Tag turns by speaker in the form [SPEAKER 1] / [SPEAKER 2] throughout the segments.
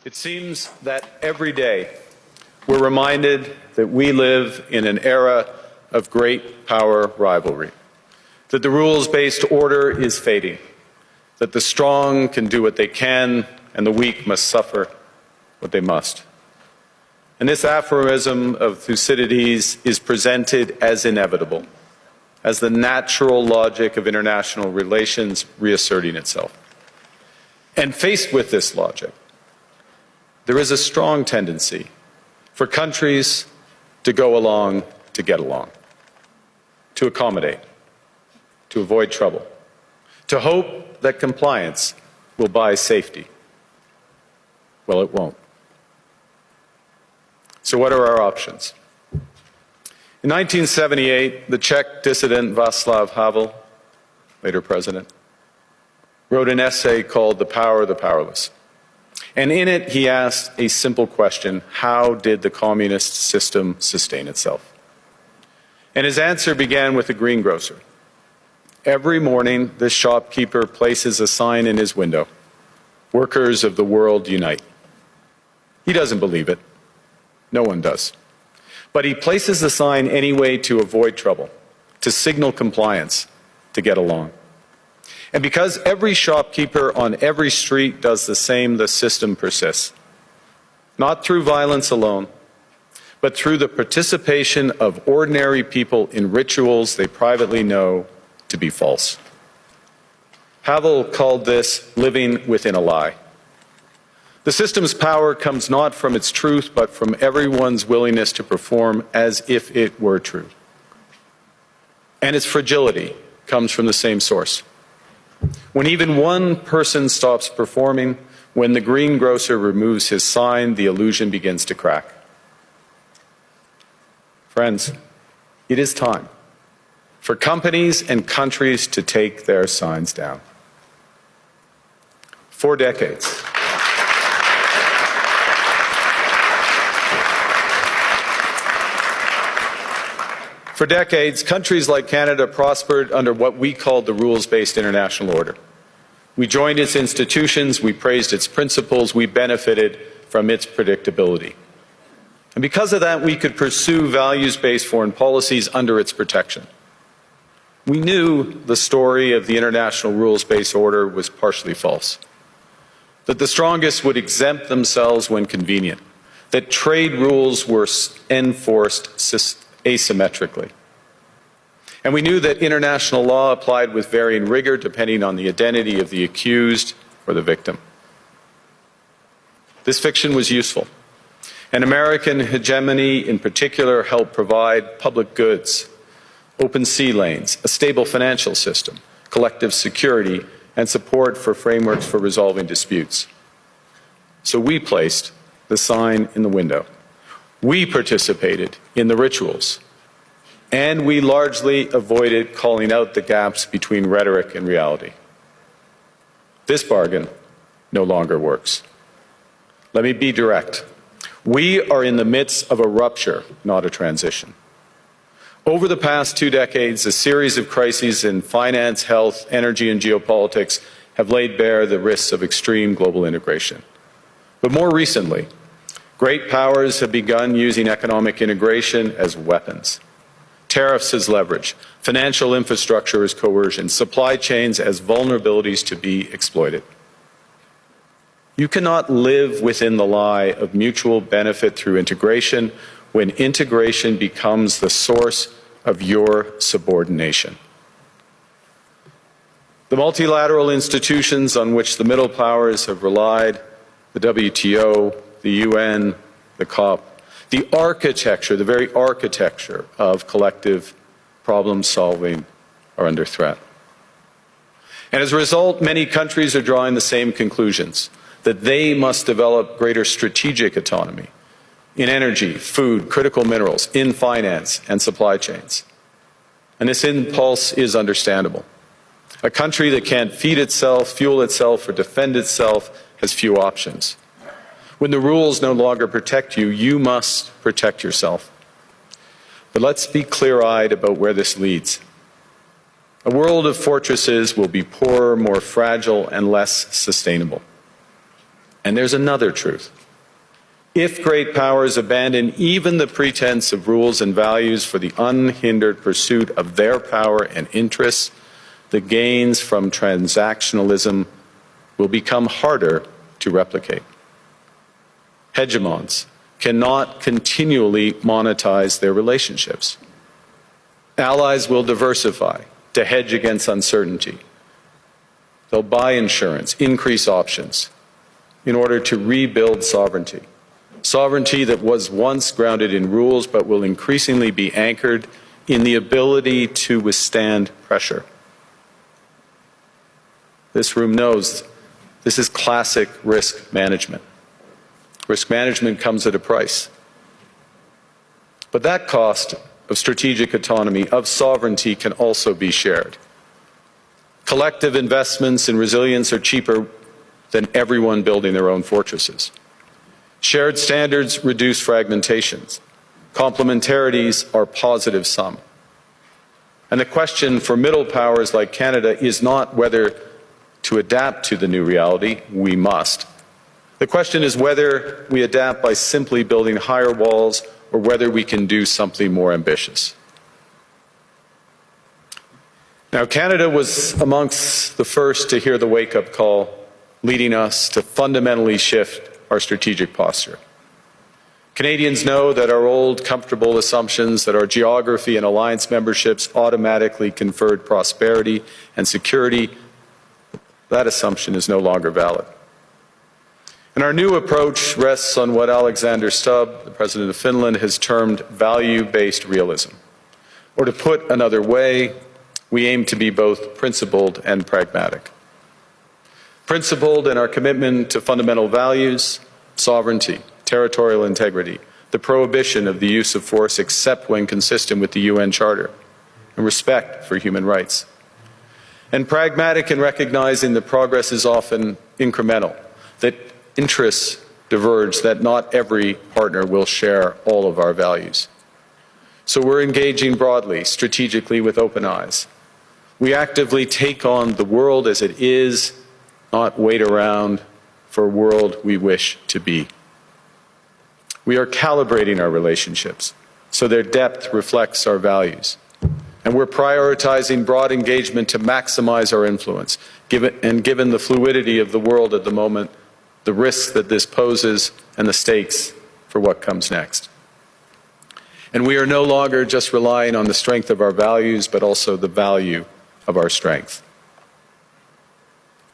[SPEAKER 1] It seems that every day we're reminded that we live in an era of great power rivalry, that the rules-based order is fading, that the strong can do what they can and the weak must suffer what they must. And this aphorism of Thucydides is presented as inevitable, as the natural logic of international relations reasserting itself. And faced with this logic, there is a strong tendency for countries to go along to get along, to accommodate, to avoid trouble, to hope that compliance will buy safety. Well, it won't. So what are our options? In 1978, the Czech dissident Václav Havel, later president, wrote an essay called The Power of the Powerless. And in it, he asked a simple question: how did the communist system sustain itself? And his answer began with a greengrocer. Every morning, this shopkeeper places a sign in his window: "Workers of the world unite." He doesn't believe it. No one does. But he places the sign anyway to avoid trouble, to signal compliance, to get along. And because every shopkeeper on every street does the same, the system persists. Not through violence alone, but through the participation of ordinary people in rituals they privately know to be false. Havel called this living within a lie. The system's power comes not from its truth, but from everyone's willingness to perform as if it were true. And its fragility comes from the same source. When even one person stops performing, when the greengrocer removes his sign, the illusion begins to crack. Friends, it is time for companies and countries to take their signs down. For decades, countries like Canada prospered under what we called the rules-based international order. We joined its institutions, we praised its principles, we benefited from its predictability. And because of that, we could pursue values-based foreign policies under its protection. We knew the story of the international rules-based order was partially false, that the strongest would exempt themselves when convenient, that trade rules were enforced asymmetrically. And we knew that international law applied with varying rigor depending on the identity of the accused or the victim. This fiction was useful, and American hegemony in particular helped provide public goods, open sea lanes, a stable financial system, collective security, and support for frameworks for resolving disputes. So we placed the sign in the window. We participated in the rituals, and we largely avoided calling out the gaps between rhetoric and reality. This bargain no longer works. Let me be direct. We are in the midst of a rupture, not a transition. Over the past 2 decades, a series of crises in finance, health, energy, and geopolitics have laid bare the risks of extreme global integration. But more recently, great powers have begun using economic integration as weapons. Tariffs as leverage, financial infrastructure as coercion, supply chains as vulnerabilities to be exploited. You cannot live within the lie of mutual benefit through integration when integration becomes the source of your subordination. The multilateral institutions on which the middle powers have relied, the WTO, the UN, the COP, the architecture, the very architecture of collective problem solving are under threat. And as a result, many countries are drawing the same conclusions, that they must develop greater strategic autonomy in energy, food, critical minerals, in finance and supply chains. And this impulse is understandable. A country that can't feed itself, fuel itself, or defend itself has few options. When the rules no longer protect you, you must protect yourself. But let's be clear-eyed about where this leads. A world of fortresses will be poorer, more fragile, and less sustainable. And there's another truth. If great powers abandon even the pretense of rules and values for the unhindered pursuit of their power and interests, the gains from transactionalism will become harder to replicate. Hegemons cannot continually monetize their relationships. Allies will diversify to hedge against uncertainty. They'll buy insurance, increase options in order to rebuild sovereignty. Sovereignty that was once grounded in rules but will increasingly be anchored in the ability to withstand pressure. This room knows this is classic risk management. Risk management comes at a price. But that cost of strategic autonomy, of sovereignty, can also be shared. Collective investments in resilience are cheaper than everyone building their own fortresses. Shared standards reduce fragmentations. Complementarities are positive sum. And the question for middle powers like Canada is not whether to adapt to the new reality. We must. The question is whether we adapt by simply building higher walls or whether we can do something more ambitious. Now, Canada was amongst the first to hear the wake-up call, leading us to fundamentally shift our strategic posture. Canadians know that our old, comfortable assumptions that our geography and alliance memberships automatically conferred prosperity and security, that assumption is no longer valid. And our new approach rests on what Alexander Stubb, the President of Finland, has termed value-based realism. Or to put another way, we aim to be both principled and pragmatic. Principled in our commitment to fundamental values, sovereignty, territorial integrity, the prohibition of the use of force except when consistent with the UN Charter, and respect for human rights. And pragmatic in recognizing that progress is often incremental, that interests diverge, that not every partner will share all of our values. So we're engaging broadly, strategically, with open eyes. We actively take on the world as it is, not wait around for a world we wish to be. We are calibrating our relationships so their depth reflects our values. And we're prioritizing broad engagement to maximize our influence, given the fluidity of the world at the moment, the risks that this poses, and the stakes for what comes next. And we are no longer just relying on the strength of our values, but also the value of our strength.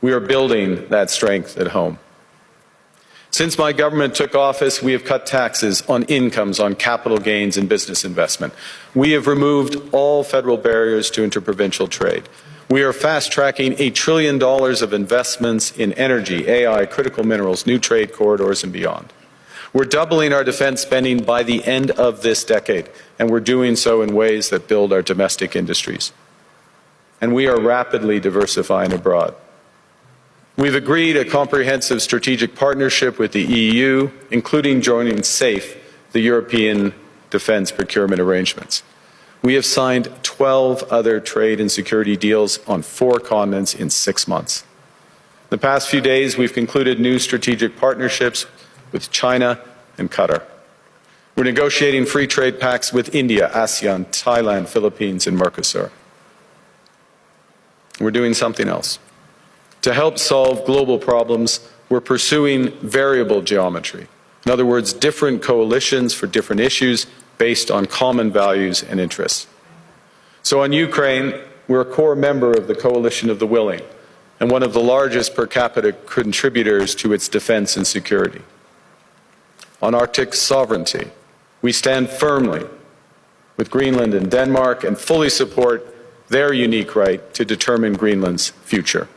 [SPEAKER 1] We are building that strength at home. Since my government took office, we have cut taxes on incomes, on capital gains and business investment. We have removed all federal barriers to interprovincial trade. We are fast-tracking $1 trillion of investments in energy, AI, critical minerals, new trade corridors, and beyond. We're doubling our defense spending by the end of this decade, and we're doing so in ways that build our domestic industries. And we are rapidly diversifying abroad. We've agreed a comprehensive strategic partnership with the EU, including joining SAFE, the European Defence Procurement Arrangements. We have signed 12 other trade and security deals on 4 continents in 6 months. In the past few days, we've concluded new strategic partnerships with China and Qatar. We're negotiating free trade pacts with India, ASEAN, Thailand, Philippines, and Mercosur. We're doing something else. To help solve global problems, we're pursuing variable geometry. In other words, different coalitions for different issues based on common values and interests. So on Ukraine, we're a core member of the Coalition of the Willing and one of the largest per capita contributors to its defense and security. On Arctic sovereignty, we stand firmly with Greenland and Denmark and fully support their unique right to determine Greenland's future.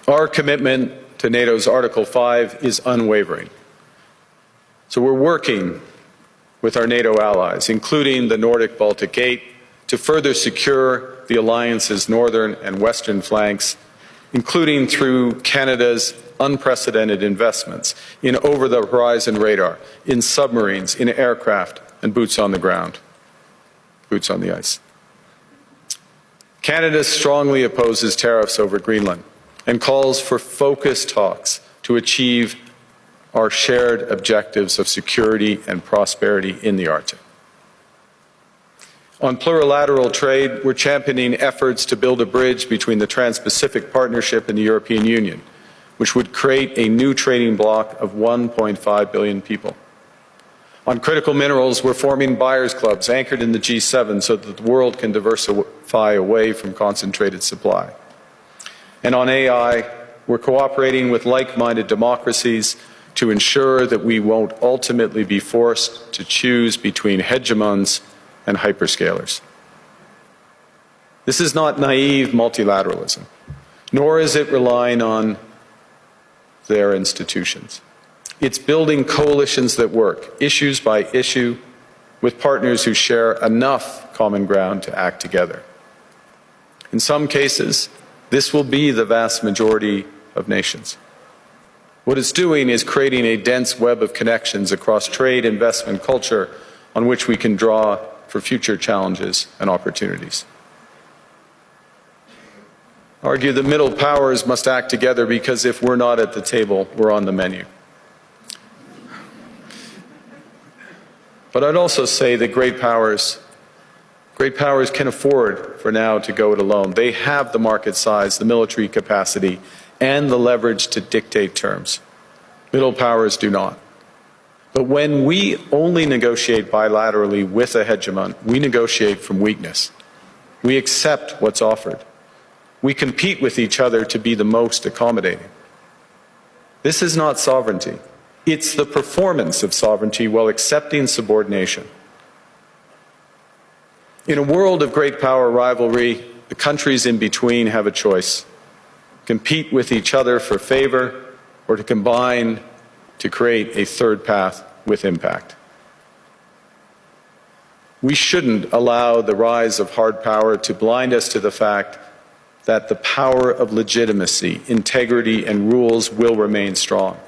[SPEAKER 1] Our commitment to NATO's Article 5 is unwavering. So we're working with our NATO allies, including the Nordic-Baltic 8, to further secure the alliance's northern and western flanks, including through Canada's unprecedented investments in over-the-horizon radar, in submarines, in aircraft, and boots on the ground, boots on the ice. Canada strongly opposes tariffs over Greenland and calls for focused talks to achieve our shared objectives of security and prosperity in the Arctic. On plurilateral trade, we're championing efforts to build a bridge between the Trans-Pacific Partnership and the European Union, which would create a new trading bloc of 1.5 billion people. On critical minerals, we're forming buyers' clubs anchored in the G7 so that the world can diversify away from concentrated supply. And on AI, we're cooperating with like-minded democracies to ensure that we won't ultimately be forced to choose between hegemons and hyperscalers. This is not naive multilateralism, nor is it relying on their institutions. It's building coalitions that work, issues by issue, with partners who share enough common ground to act together. In some cases, this will be the vast majority of nations. What it's doing is creating a dense web of connections across trade, investment, culture, on which we can draw for future challenges and opportunities. I argue the middle powers must act together because if we're not at the table, we're on the menu. But I'd also say that great powers can afford for now to go it alone. They have the market size, the military capacity, and the leverage to dictate terms. Middle powers do not. But when we only negotiate bilaterally with a hegemon, we negotiate from weakness. We accept what's offered. We compete with each other to be the most accommodating. This is not sovereignty. It's the performance of sovereignty while accepting subordination. In a world of great power rivalry, the countries in between have a choice: compete with each other for favor, or to combine to create a third path with impact. We shouldn't allow the rise of hard power to blind us to the fact that the power of legitimacy, integrity, and rules will remain strong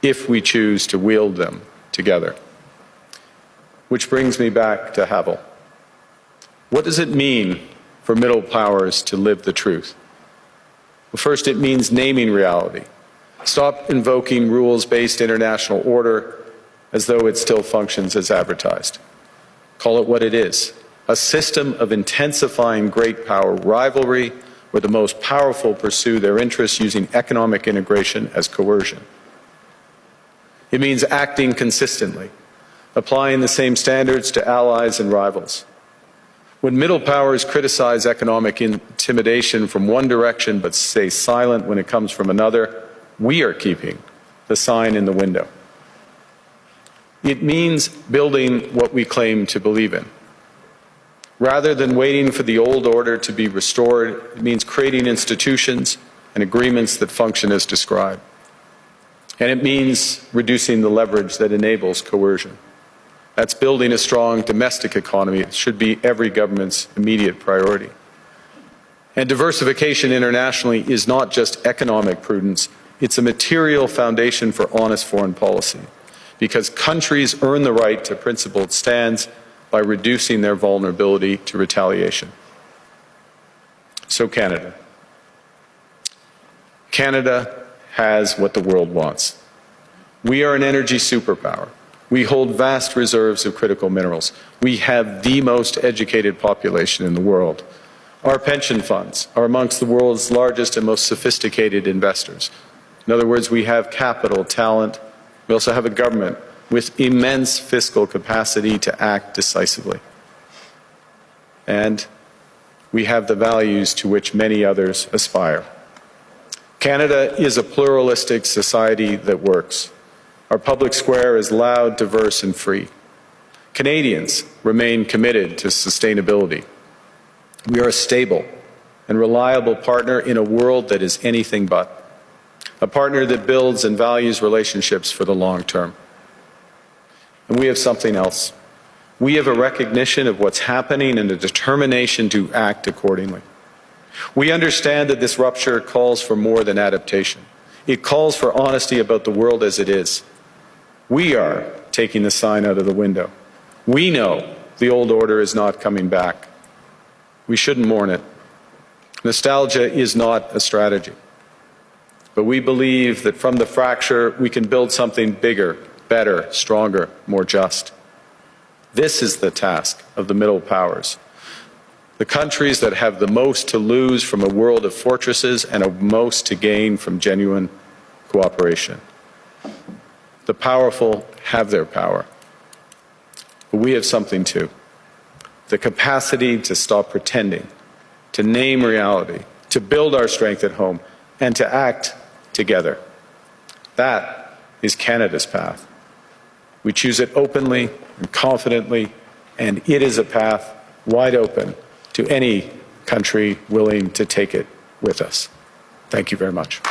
[SPEAKER 1] if we choose to wield them together. Which brings me back to Havel. What does it mean for middle powers to live the truth? Well, first, it means naming reality. Stop invoking rules-based international order as though it still functions as advertised. Call it what it is: a system of intensifying great power rivalry where the most powerful pursue their interests using economic integration as coercion. It means acting consistently, applying the same standards to allies and rivals. When middle powers criticize economic intimidation from one direction but stay silent when it comes from another, we are keeping the sign in the window. It means building what we claim to believe in. Rather than waiting for the old order to be restored, it means creating institutions and agreements that function as described. And it means reducing the leverage that enables coercion. That's building a strong domestic economy. It should be every government's immediate priority. And diversification internationally is not just economic prudence, it's a material foundation for honest foreign policy, because countries earn the right to principled stands by reducing their vulnerability to retaliation. So Canada. Canada has what the world wants. We are an energy superpower. We hold vast reserves of critical minerals. We have the most educated population in the world. Our pension funds are amongst the world's largest and most sophisticated investors. In other words, we have capital, talent. We also have a government with immense fiscal capacity to act decisively. And we have the values to which many others aspire. Canada is a pluralistic society that works. Our public square is loud, diverse, and free. Canadians remain committed to sustainability. We are a stable and reliable partner in a world that is anything but. A partner that builds and values relationships for the long term. And we have something else. We have a recognition of what's happening and a determination to act accordingly. We understand that this rupture calls for more than adaptation. It calls for honesty about the world as it is. We are taking the sign out of the window. We know the old order is not coming back. We shouldn't mourn it. Nostalgia is not a strategy. But we believe that from the fracture, we can build something bigger, better, stronger, more just. This is the task of the middle powers. The countries that have the most to lose from a world of fortresses and the most to gain from genuine cooperation. The powerful have their power. But we have something too. The capacity to stop pretending, to name reality, to build our strength at home, and to act together. That is Canada's path. We choose it openly and confidently, and it is a path wide open to any country willing to take it with us. Thank you very much.